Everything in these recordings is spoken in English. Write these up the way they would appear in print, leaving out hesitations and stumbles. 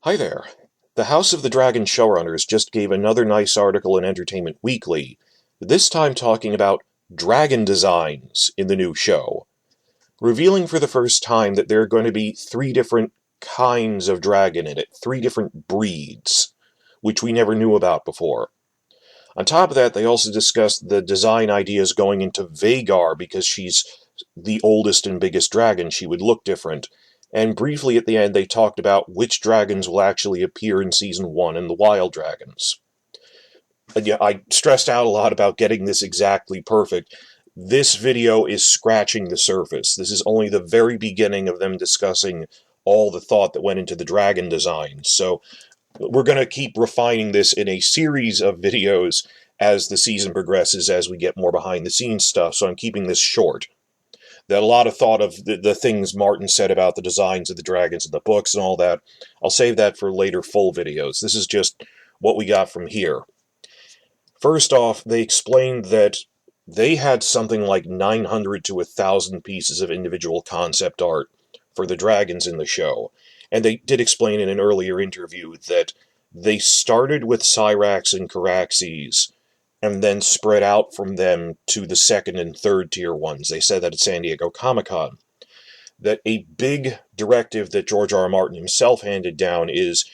Hi there. The House of the Dragon showrunners just gave another nice article in Entertainment Weekly, this time talking about dragon designs in the new show, revealing for the first time that there are going to be three different kinds of dragon in it, three different breeds, which we never knew about before. On top of that, they also discussed the design ideas going into Vhagar because she's the oldest and biggest dragon. She would look different. And briefly at the end, they talked about which dragons will actually appear in Season 1 and the wild dragons. And yeah, I stressed out a lot about getting this exactly perfect. This video is scratching the surface. This is only the very beginning of them discussing all the thought that went into the dragon designs. So we're going to keep refining this in a series of videos as the season progresses, as we get more behind-the-scenes stuff, so I'm keeping this short. That a lot of thought of the things Martin said about the designs of the dragons in the books and all that, I'll save that for later full videos. This is just what we got from here. First off, they explained that they had something like 900 to 1,000 pieces of individual concept art for the dragons in the show. And they did explain in an earlier interview that they started with Cyrax and Caraxes, and then spread out from them to the second and third tier ones. They said that at San Diego Comic-Con. That a big directive that George R. R. Martin himself handed down is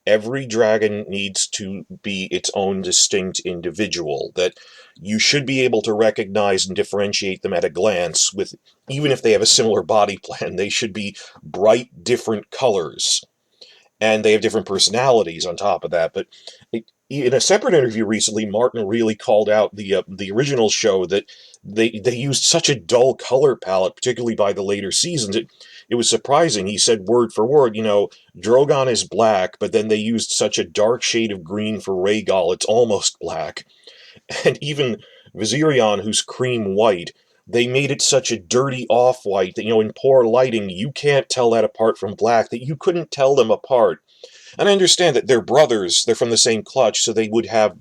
every dragon needs to be its own distinct individual, that you should be able to recognize and differentiate them at a glance, with even if they have a similar body plan. They should be bright, different colors, and they have different personalities on top of that. But in a separate interview recently, Martin really called out the original show that they used such a dull color palette, particularly by the later seasons. It was surprising. He said word for word, Drogon is black, but then they used such a dark shade of green for Rhaegal, it's almost black. And even Viserion, who's cream white, they made it such a dirty off-white that, in poor lighting, you can't tell that apart from black, that you couldn't tell them apart. And I understand that they're brothers, they're from the same clutch, so they would have,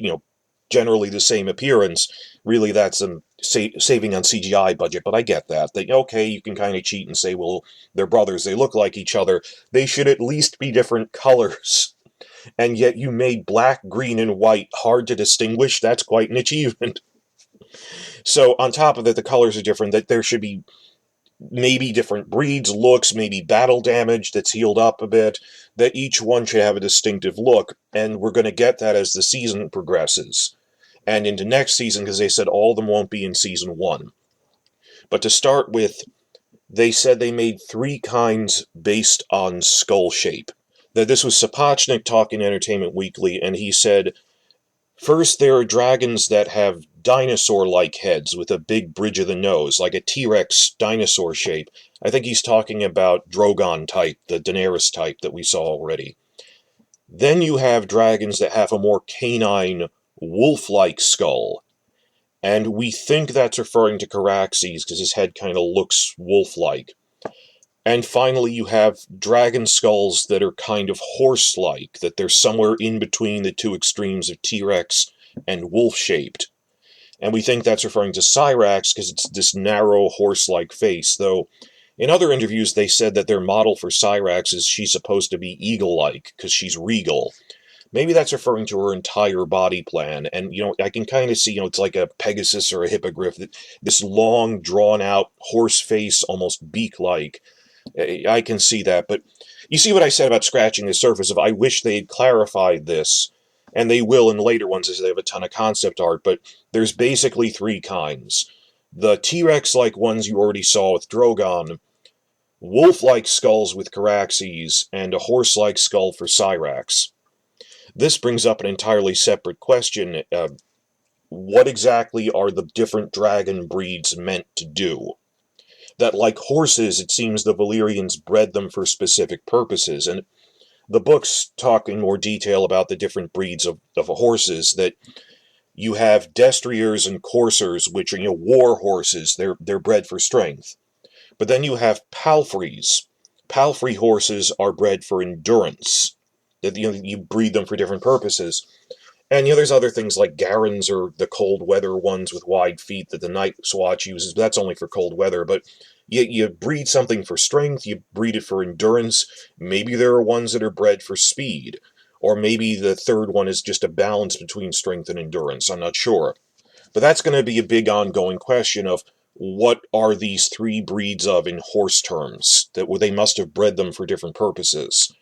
generally the same appearance. Really, that's saving on CGI budget, but I get that. Okay, you can kind of cheat and say, well, they're brothers, they look like each other. They should at least be different colors. And yet you made black, green, and white hard to distinguish. That's quite an achievement. So on top of that, the colors are different, that there should be maybe different breeds, looks, maybe battle damage that's healed up a bit, that each one should have a distinctive look, and we're going to get that as the season progresses. And into next season, because they said all of them won't be in Season 1. But to start with, they said they made three kinds based on skull shape. That this was Sapochnik talking Entertainment Weekly, and he said, first, there are dragons that have dinosaur-like heads with a big bridge of the nose, like a T-Rex dinosaur shape. I think he's talking about Drogon type, the Daenerys type that we saw already. Then you have dragons that have a more canine, wolf-like skull. And we think that's referring to Caraxes, because his head kind of looks wolf-like. And finally, you have dragon skulls that are kind of horse-like, that they're somewhere in between the two extremes of T-Rex and wolf-shaped. And we think that's referring to Cyrax, because it's this narrow, horse-like face, though in other interviews they said that their model for Cyrax is she's supposed to be eagle-like, because she's regal. Maybe that's referring to her entire body plan, and, I can kind of see, it's like a Pegasus or a hippogriff, this long, drawn-out horse face, almost beak-like. I can see that, but you see what I said about scratching the surface of I wish they had clarified this, and they will in later ones as they have a ton of concept art, but there's basically three kinds. The T-Rex-like ones you already saw with Drogon, wolf-like skulls with Caraxes, and a horse-like skull for Cyrax. This brings up an entirely separate question. What exactly are the different dragon breeds meant to do? That, like horses, it seems the Valyrians bred them for specific purposes, and the books talk in more detail about the different breeds of horses, that you have destriers and coursers, which are, war horses, they're bred for strength. But then you have palfreys. Palfrey horses are bred for endurance, that you breed them for different purposes. And, there's other things like Garrons, or the cold weather ones with wide feet that the Night's Watch uses, but that's only for cold weather. But You breed something for strength, you breed it for endurance. Maybe there are ones that are bred for speed. Or maybe the third one is just a balance between strength and endurance. I'm not sure. But that's going to be a big ongoing question of what are these three breeds of in horse terms? That they must have bred them for different purposes.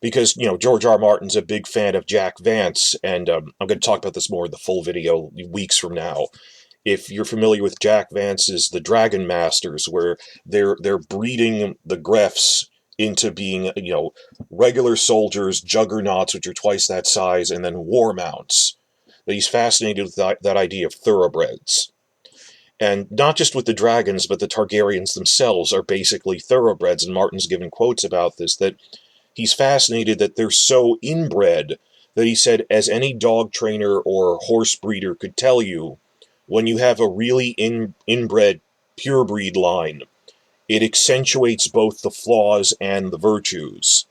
Because, George R. R. Martin's a big fan of Jack Vance, and I'm going to talk about this more in the full video weeks from now. If you're familiar with Jack Vance's The Dragon Masters, where they're breeding the Greffs into being, regular soldiers, juggernauts, which are twice that size, and then war mounts. That he's fascinated with that idea of thoroughbreds. And not just with the dragons, but the Targaryens themselves are basically thoroughbreds, and Martin's given quotes about this, that he's fascinated that they're so inbred that he said, as any dog trainer or horse breeder could tell you, when you have a really inbred purebred line, it accentuates both the flaws and the virtues.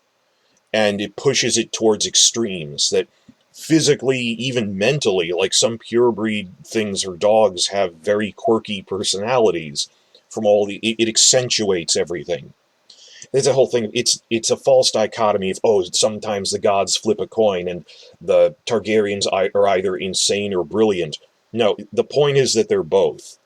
And it pushes it towards extremes that physically, even mentally, like some purebred things or dogs have very quirky personalities from it accentuates everything. There's a whole thing. It's a false dichotomy of, sometimes the gods flip a coin and the Targaryens are either insane or brilliant. No, the point is that they're both.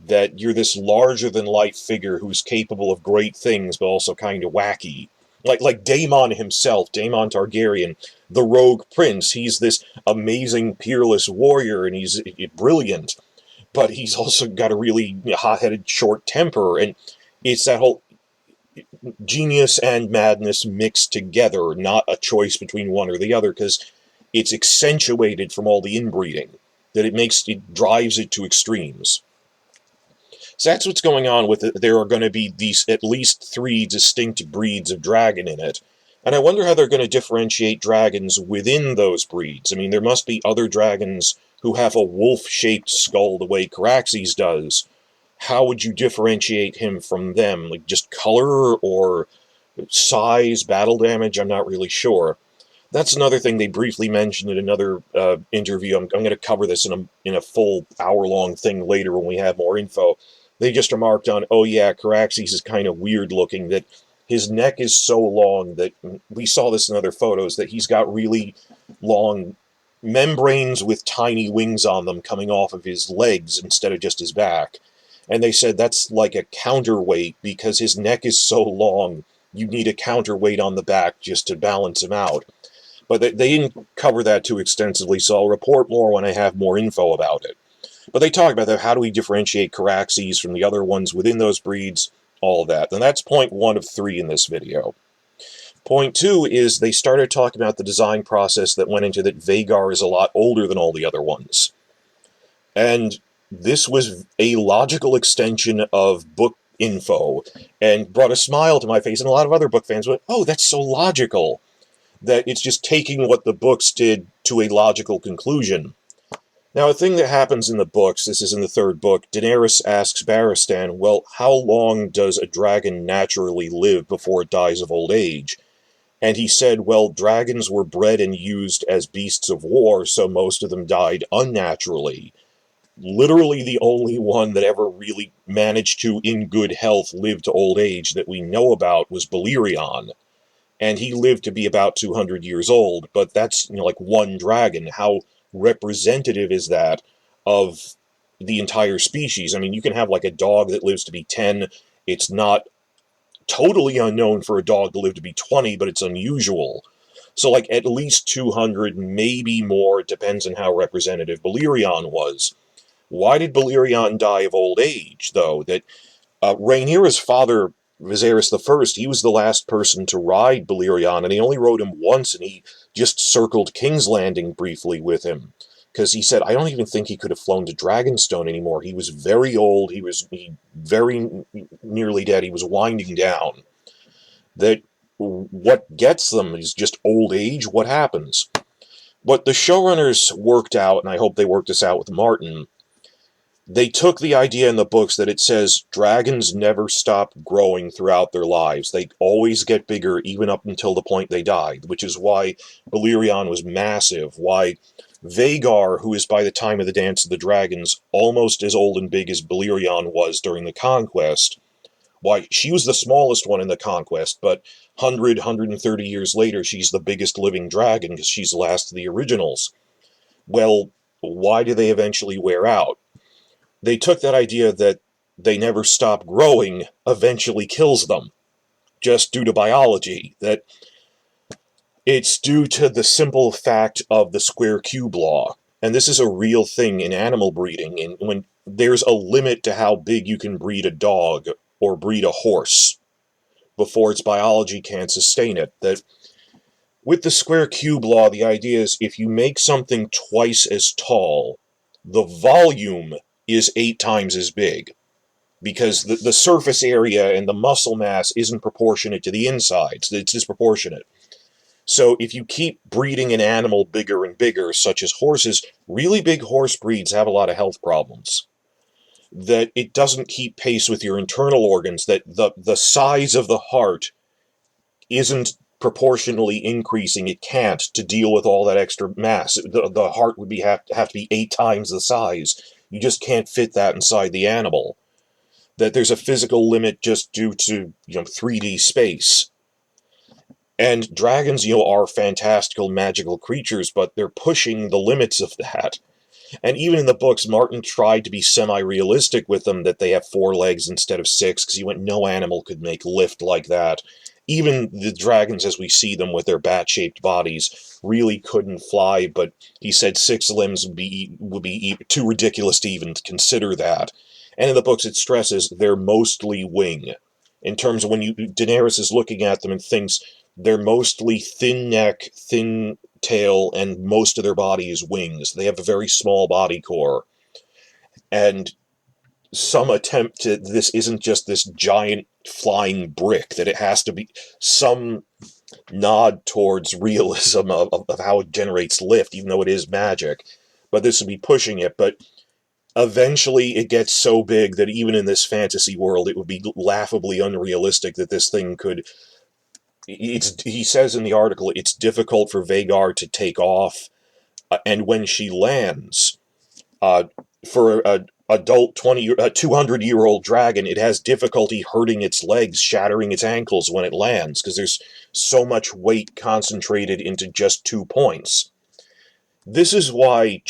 That you're this larger-than-life figure who's capable of great things, but also kind of wacky. Like Daemon himself, Daemon Targaryen, the rogue prince. He's this amazing, peerless warrior, and he's brilliant. But he's also got a really hot-headed, short temper, and it's that whole genius and madness mixed together, not a choice between one or the other, because it's accentuated from all the inbreeding, that it drives it to extremes. So that's what's going on with it. There are going to be these at least 3 distinct breeds of dragon in it, and I wonder how they're going to differentiate dragons within those breeds. I mean, there must be other dragons who have a wolf-shaped skull the way Caraxes does. How would you differentiate him from them? Like, just color or size, battle damage? I'm not really sure. That's another thing they briefly mentioned in another interview. I'm going to cover this in a full hour-long thing later when we have more info. They just remarked on, Caraxes is kind of weird looking, that his neck is so long that, we saw this in other photos, that he's got really long membranes with tiny wings on them coming off of his legs instead of just his back. And they said that's like a counterweight, because his neck is so long, you need a counterweight on the back just to balance him out. But they didn't cover that too extensively, so I'll report more when I have more info about it. But they talk about that, how do we differentiate Caraxes from the other ones within those breeds, all of that. And that's point 1 of 3 in this video. Point 2 is they started talking about the design process that went into that Vhagar is a lot older than all the other ones. And this was a logical extension of book info, and brought a smile to my face, and a lot of other book fans went, oh, that's so logical. That it's just taking what the books did to a logical conclusion. Now, a thing that happens in the books, this is in the 3rd book, Daenerys asks Barristan, well, how long does a dragon naturally live before it dies of old age? And he said, well, dragons were bred and used as beasts of war, so most of them died unnaturally. Literally the only one that ever really managed to, in good health, live to old age that we know about was Balerion. And he lived to be about 200 years old, but that's, like one dragon. How representative is that of the entire species? I mean, you can have like a dog that lives to be 10. It's not totally unknown for a dog to live to be 20, but it's unusual. So like at least 200, maybe more, it depends on how representative Balerion was. Why did Balerion die of old age, though? That Rhaenyra's father, Viserys I, he was the last person to ride Balerion, and he only rode him once, and he just circled King's Landing briefly with him. Because he said, I don't even think he could have flown to Dragonstone anymore. He was very old, he very nearly dead, he was winding down. That what gets them is just old age. What happens? What the showrunners worked out, and I hope they worked this out with Martin, they took the idea in the books that it says dragons never stop growing throughout their lives. They always get bigger, even up until the point they die, which is why Balerion was massive, why Vhagar, who is by the time of the Dance of the Dragons almost as old and big as Balerion was during the Conquest, Why, she was the smallest one in the Conquest, but 130 years later, she's the biggest living dragon because she's the last of the originals. Well, why do they eventually wear out? They took that idea that they never stop growing eventually kills them, just due to biology, that it's due to the simple fact of the square cube law. And this is a real thing in animal breeding, and when there's a limit to how big you can breed a dog or breed a horse before its biology can't sustain it. That with the square cube law, the idea is if you make something twice as tall, the volume is 8 times as big, because the surface area and the muscle mass isn't proportionate to the insides. It's disproportionate. So if you keep breeding an animal bigger and bigger, such as horses, really big horse breeds have a lot of health problems. That it doesn't keep pace with your internal organs, that the size of the heart isn't proportionally increasing. It can't, to deal with all that extra mass. The heart would have to be 8 times the size. You just can't fit that inside the animal. That there's a physical limit just due to 3D space. And dragons, are fantastical, magical creatures, but they're pushing the limits of that. And even in the books, Martin tried to be semi-realistic with them, that they have 4 legs instead of 6, because he went, no animal could make lift like that. Even the dragons, as we see them with their bat-shaped bodies, really couldn't fly, but he said 6 limbs would be too ridiculous to even consider that. And in the books, it stresses they're mostly wing. In terms of when Daenerys is looking at them and thinks they're mostly thin neck, thin tail, and most of their body is wings. They have a very small body core. And some attempt to this isn't just this giant flying brick, that it has to be some nod towards realism of how it generates lift, even though it is magic. But this would be pushing it. But eventually it gets so big that even in this fantasy world, it would be laughably unrealistic that this thing could... He says in the article, it's difficult for Vhagar to take off, and when she lands, for an adult 200-year-old dragon, it has difficulty hurting its legs, shattering its ankles when it lands, because there's so much weight concentrated into just 2 points. This is why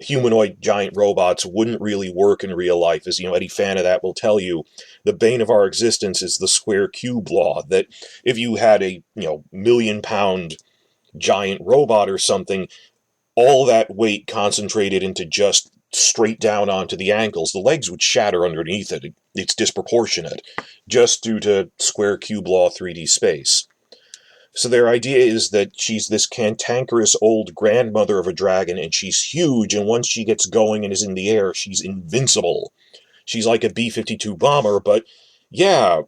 humanoid giant robots wouldn't really work in real life, as any fan of that will tell you. The bane of our existence is the square cube law, that if you had a million-pound giant robot or something, all that weight concentrated into just straight down onto the ankles, the legs would shatter underneath it. It's disproportionate, just due to square cube law 3D space. So their idea is that she's this cantankerous old grandmother of a dragon, and she's huge, and once she gets going and is in the air, she's invincible. She's like a B-52 bomber, but yeah,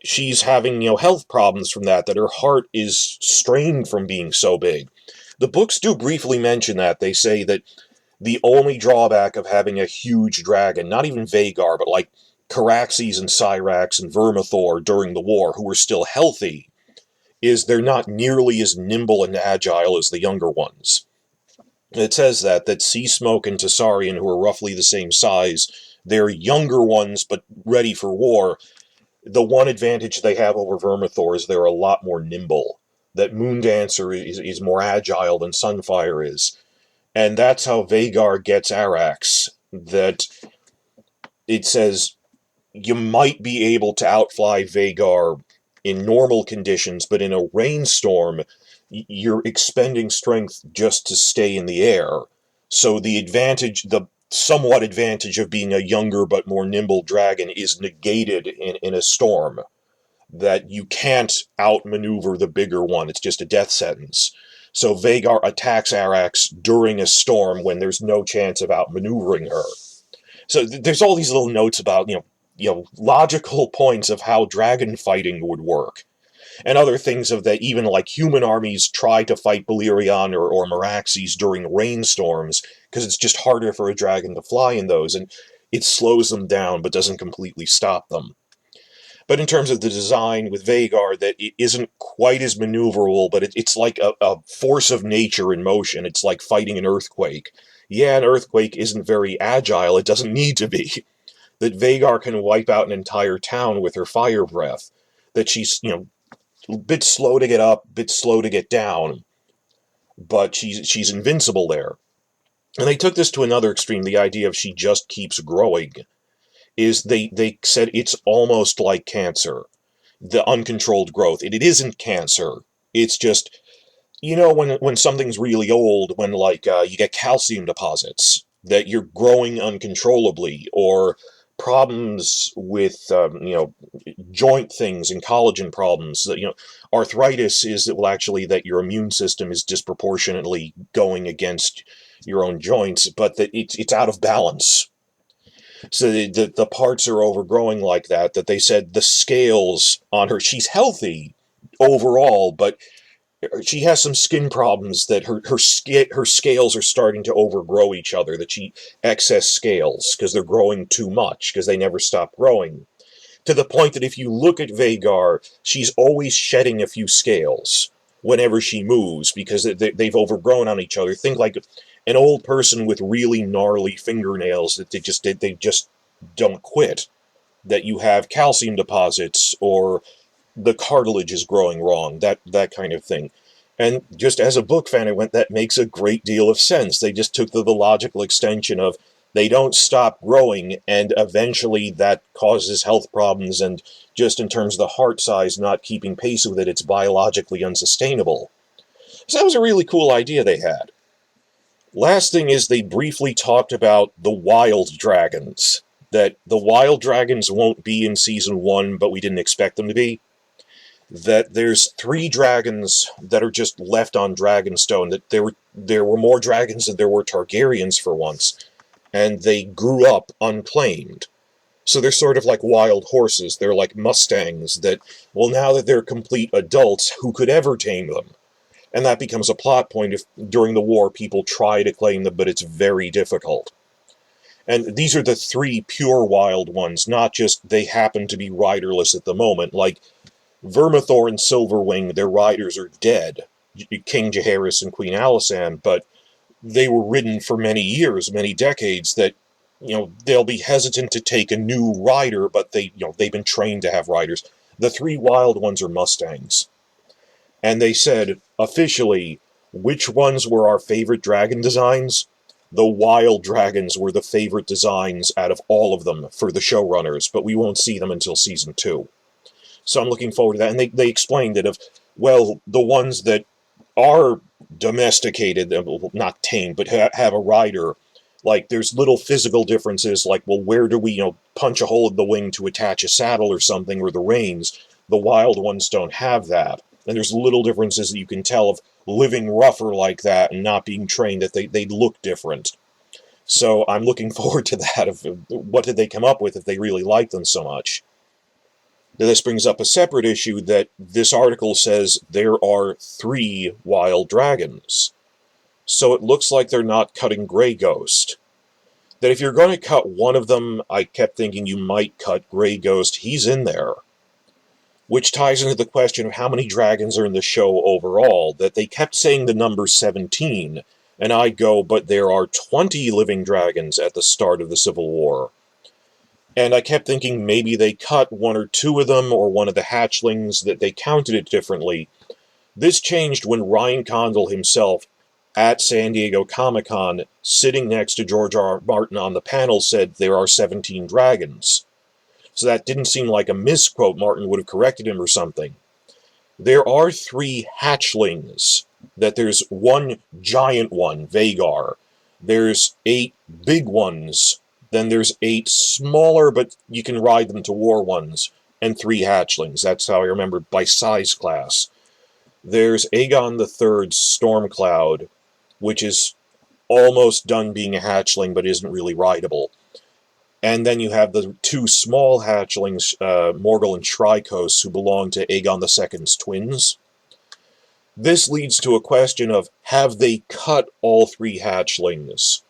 she's having, health problems from that her heart is strained from being so big. The books do briefly mention that. They say that the only drawback of having a huge dragon, not even Vhagar, but like Caraxes and Syrax and Vermithor during the war, who were still healthy, is they're not nearly as nimble and agile as the younger ones. It says that Seasmoke and Tessarion, who are roughly the same size, they're younger ones, but ready for war. The one advantage they have over Vermithor is they're a lot more nimble. That Moondancer is more agile than Sunfire is. And that's how Vhagar gets Arax. That it says you might be able to outfly Vhagar in normal conditions, but in a rainstorm, you're expending strength just to stay in the air. So the somewhat advantage of being a younger but more nimble dragon is negated in a storm. That you can't outmaneuver the bigger one. It's just a death sentence. So Vhagar attacks Arax during a storm when there's no chance of outmaneuvering her. So there's all these little notes about, logical points of how dragon fighting would work. And other things of that, even like human armies try to fight Balerion or Meraxes during rainstorms, because it's just harder for a dragon to fly in those, and it slows them down but doesn't completely stop them. But in terms of the design with Vhagar, that it isn't quite as maneuverable, but it's like a force of nature in motion. It's like fighting an earthquake. Yeah, an earthquake isn't very agile. It doesn't need to be. that Vhagar can wipe out an entire town with her fire breath, that she's, a bit slow to get up, a bit slow to get down, but she's invincible there. And they took this to another extreme, the idea of she just keeps growing, is they said it's almost like cancer, the uncontrolled growth. It isn't cancer, it's just, when something's really old, when you get calcium deposits, that you're growing uncontrollably, or problems with joint things and collagen problems. That arthritis is that, well, actually, that your immune system is disproportionately going against your own joints, but that it's out of balance. So the parts are overgrowing like that. That they said the scales on her, she's healthy overall, but she has some skin problems, that her scales are starting to overgrow each other, that she excess scales because they're growing too much because they never stop growing, to the point that if you look at Vhagar, she's always shedding a few scales whenever she moves because they've overgrown on each other. Think like an old person with really gnarly fingernails that they just don't quit, that you have calcium deposits, or the cartilage is growing wrong, that kind of thing. And just as a book fan, that makes a great deal of sense. They just took the logical extension of they don't stop growing, and eventually that causes health problems, and just in terms of the heart size not keeping pace with it, it's biologically unsustainable. So that was a really cool idea they had. Last thing is, they briefly talked about the wild dragons. That the wild dragons won't be in Season 1, but we didn't expect them to be. That there's 3 dragons that are just left on Dragonstone, that there were more dragons than there were Targaryens for once, and they grew up unclaimed. So they're sort of like wild horses, they're like mustangs, that, well, now that they're complete adults, who could ever tame them? And that becomes a plot point if, during the war, people try to claim them, but it's very difficult. And these are the 3 pure wild ones, not just they happen to be riderless at the moment, like Vermithor and Silverwing, their riders are dead, King Jaehaerys and Queen Alysanne, but they were ridden for many years, many decades, that, they'll be hesitant to take a new rider, but they've been trained to have riders. The 3 wild ones are mustangs. And they said, officially, which ones were our favorite dragon designs? The wild dragons were the favorite designs out of all of them for the showrunners, but we won't see them until Season 2. So I'm looking forward to that. And they explained that the ones that are domesticated, not tamed, but have a rider, like there's little physical differences, like, well, where do we, punch a hole in the wing to attach a saddle or something, or the reins? The wild ones don't have that. And there's little differences that you can tell of living rougher like that and not being trained, that they look different. So I'm looking forward to that, of what did they come up with if they really like them so much. Now, this brings up a separate issue, that this article says there are 3 wild dragons. So it looks like they're not cutting Grey Ghost. That if you're going to cut one of them, I kept thinking you might cut Grey Ghost. He's in there. Which ties into the question of how many dragons are in the show overall, that they kept saying the number 17, and I go, but there are 20 living dragons at the start of the Civil War. And I kept thinking maybe they cut 1 or 2 of them, or one of the hatchlings, that they counted it differently. This changed when Ryan Condal himself, at San Diego Comic-Con, sitting next to George R. Martin on the panel, said there are 17 dragons. So that didn't seem like a misquote. Martin would have corrected him or something. There are 3 hatchlings. That there's 1 giant one, Vhagar. There's 8 big ones. Then there's 8 smaller, but you can ride them to war ones, and 3 hatchlings. That's how I remember by size class. There's Aegon III's Stormcloud, which is almost done being a hatchling, but isn't really rideable. And then you have the 2 small hatchlings, Morgul and Shrykos, who belong to Aegon II's twins. This leads to a question of, have they cut all 3 hatchlings?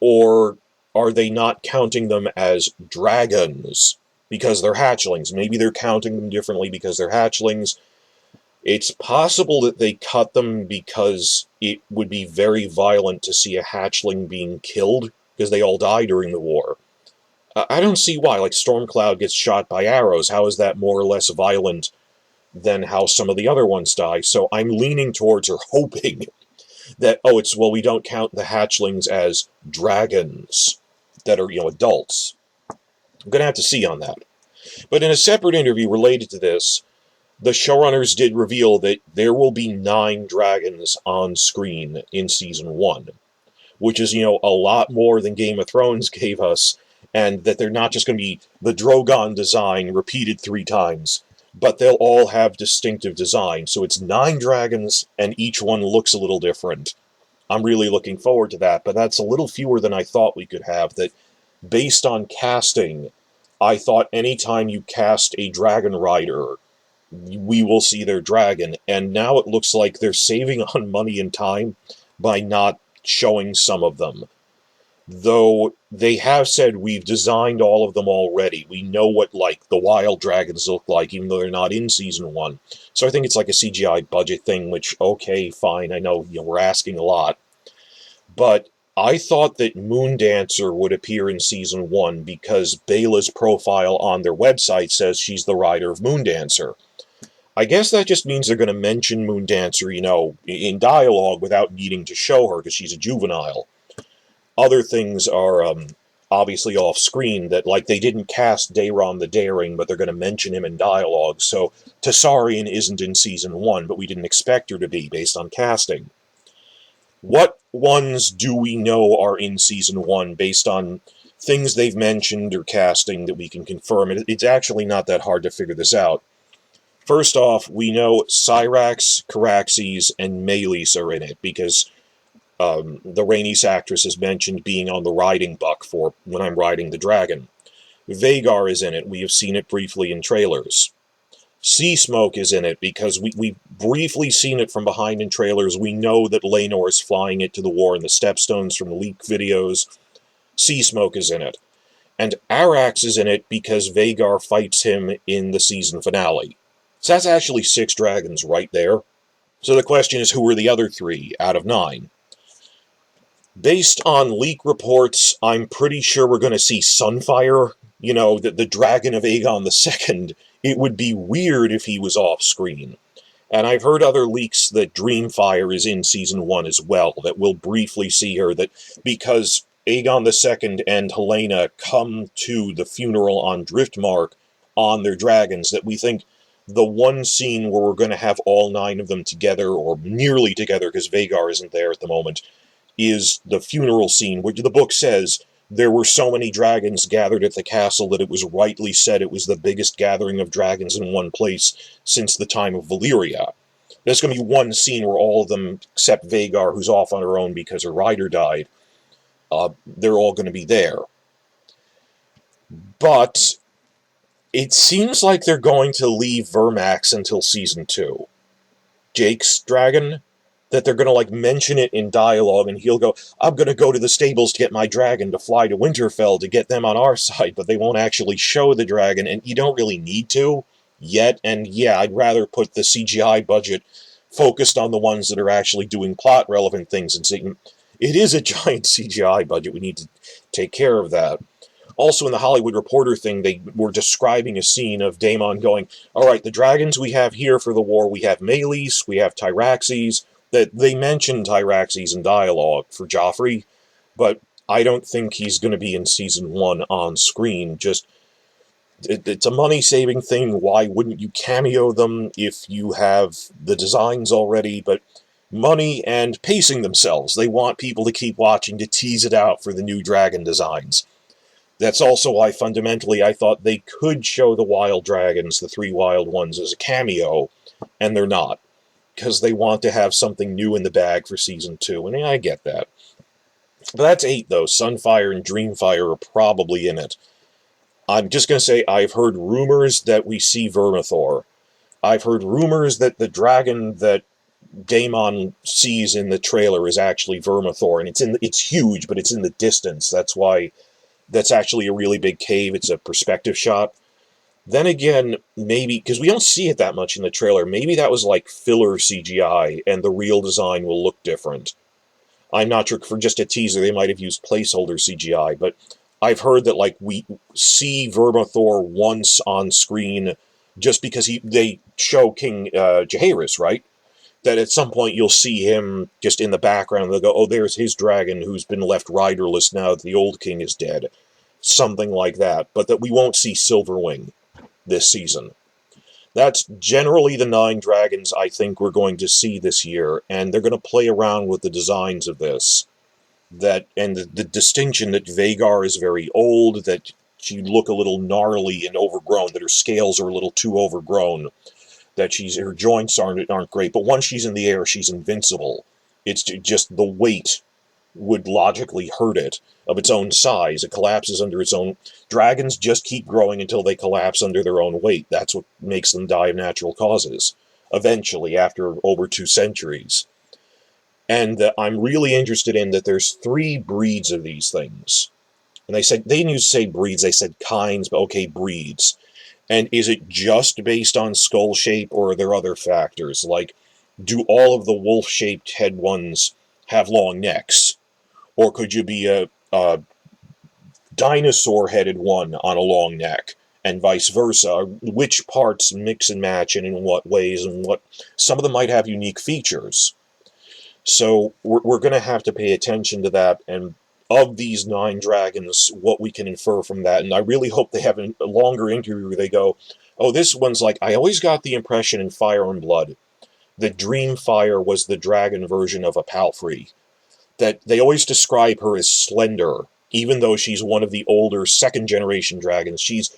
Or are they not counting them as dragons because they're hatchlings? Maybe they're counting them differently because they're hatchlings. It's possible that they cut them because it would be very violent to see a hatchling being killed, because they all die during the war. I don't see why. Like, Stormcloud gets shot by arrows. How is that more or less violent than how some of the other ones die? So I'm leaning towards, or hoping, that, oh, it's, well, we don't count the hatchlings as dragons that are, adults. I'm going to have to see on that. But in a separate interview related to this, the showrunners did reveal that there will be 9 dragons on screen in Season 1, which is, a lot more than Game of Thrones gave us, and that they're not just going to be the Drogon design repeated 3 times, but they'll all have distinctive design. So it's 9 dragons, and each one looks a little different. I'm really looking forward to that, but that's a little fewer than I thought we could have. That, based on casting, I thought anytime you cast a dragon rider, we will see their dragon, and now it looks like they're saving on money and time by not showing some of them. Though they have said we've designed all of them already. We know what, like, the wild dragons look like, even though they're not in Season 1. So I think it's like a CGI budget thing, which, okay, fine, I know, we're asking a lot. But I thought that Moondancer would appear in Season 1 because Bela's profile on their website says she's the rider of Moondancer. I guess that just means they're going to mention Moondancer, in dialogue without needing to show her because she's a juvenile. Other things are obviously off-screen, that, like, they didn't cast Daeron the Daring, but they're going to mention him in dialogue. So Targaryen isn't in Season 1, but we didn't expect her to be, based on casting. What ones do we know are in Season 1, based on things they've mentioned or casting that we can confirm? It's actually not that hard to figure this out. First off, we know Syrax, Caraxes, and Meleys are in it, because the Rhaenys actress has mentioned being on the riding buck for When I'm Riding the Dragon. Vhagar is in it. We have seen it briefly in trailers. Sea Smoke is in it because we've briefly seen it from behind in trailers. We know that Laenor is flying it to the war in the Stepstones from leak videos. Sea Smoke is in it. And Arax is in it because Vhagar fights him in the season finale. So that's actually 6 dragons right there. So the question is, who are the other 3 out of 9? Based on leak reports, I'm pretty sure we're going to see Sunfire, the dragon of Aegon II. It would be weird if he was off-screen. And I've heard other leaks that Dreamfire is in Season 1 as well, that we'll briefly see her, that because Aegon II and Helaena come to the funeral on Driftmark on their dragons, that we think the one scene where we're going to have all 9 of them together, or nearly together, because Vhagar isn't there at the moment, is the funeral scene, where the book says there were so many dragons gathered at the castle that it was rightly said it was the biggest gathering of dragons in one place since the time of Valyria. There's going to be one scene where all of them, except Vhagar, who's off on her own because her rider died, they're all going to be there. But it seems like they're going to leave Vermax until Season 2. Jake's dragon, that they're going to, mention it in dialogue, and he'll go, I'm going to go to the stables to get my dragon to fly to Winterfell to get them on our side, but they won't actually show the dragon, and you don't really need to yet, and yeah, I'd rather put the CGI budget focused on the ones that are actually doing plot-relevant things, and saying, it is a giant CGI budget, we need to take care of that. Also, in the Hollywood Reporter thing, they were describing a scene of Daemon going, alright, the dragons we have here for the war, we have Meleys, we have Tyraxes. That they mentioned Tyraxes in dialogue for Joffrey, but I don't think he's going to be in Season 1 on screen. Just, it's a money-saving thing. Why wouldn't you cameo them if you have the designs already? But money and pacing themselves. They want people to keep watching to tease it out for the new dragon designs. That's also why, fundamentally, I thought they could show the wild dragons, the 3 wild ones, as a cameo, and they're not. Because they want to have something new in the bag for Season 2, and I get that. But that's 8, though. Sunfire and Dreamfire are probably in it. I'm just going to say, I've heard rumors that we see Vermithor. I've heard rumors that the dragon that Daemon sees in the trailer is actually Vermithor, and it's huge, but it's in the distance. That's why that's actually a really big cave. It's a perspective shot. Then again, maybe, because we don't see it that much in the trailer, maybe that was like filler CGI, and the real design will look different. I'm not sure, for just a teaser, they might have used placeholder CGI, but I've heard that, like, we see Vermithor once on screen just because they show King Jaehaerys, right? That at some point you'll see him just in the background. They'll go, oh, there's his dragon who's been left riderless now that the old king is dead. Something like that. But that we won't see Silverwing this season. That's generally the 9 dragons I think we're going to see this year, and they're going to play around with the designs of this. And the distinction that Vhagar is very old, that she look a little gnarly and overgrown, that her scales are a little too overgrown, that her joints aren't great, but once she's in the air, she's invincible. It's just the weight would logically hurt it of its own size. It collapses under its own. Dragons just keep growing until they collapse under their own weight. That's what makes them die of natural causes, eventually, after over 2 centuries. And I'm really interested in that there's 3 breeds of these things. And they didn't use to say breeds, they said kinds, but okay, breeds. And is it just based on skull shape, or are there other factors? Like, do all of the wolf-shaped head ones have long necks? Or could you be a dinosaur-headed one on a long neck, and vice versa? Which parts mix and match, and in what ways, and what? Some of them might have unique features. So we're going to have to pay attention to that, and of these 9 dragons, what we can infer from that. And I really hope they have a longer interview where they go, oh, this one's like, I always got the impression in Fire and Blood that Dreamfire was the dragon version of a palfrey. That they always describe her as slender, even though she's one of the older second-generation dragons. She's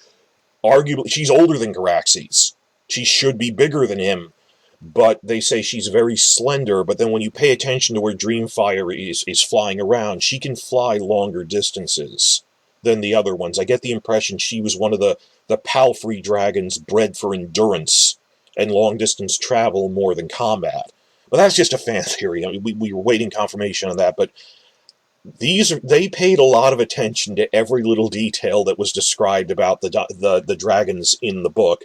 older than Caraxes. She should be bigger than him, but they say she's very slender. But then when you pay attention to where Dreamfire is flying around, she can fly longer distances than the other ones. I get the impression she was one of the palfrey dragons bred for endurance and long-distance travel more than combat. But that's just a fan theory. I mean, we were waiting confirmation on that, but they paid a lot of attention to every little detail that was described about the dragons in the book,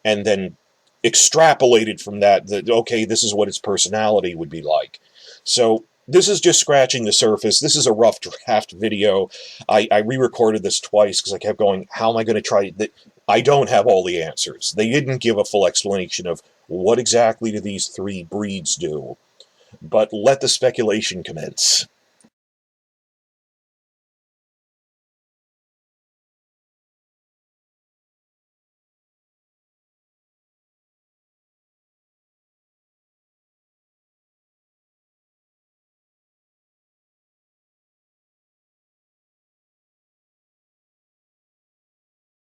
and then extrapolated from that okay, this is what its personality would be like. So this is just scratching the surface. This is a rough draft video. I re-recorded this twice because I kept going, how am I going to try that? I don't have all the answers. They didn't give a full explanation of what exactly do these 3 breeds do. But let the speculation commence.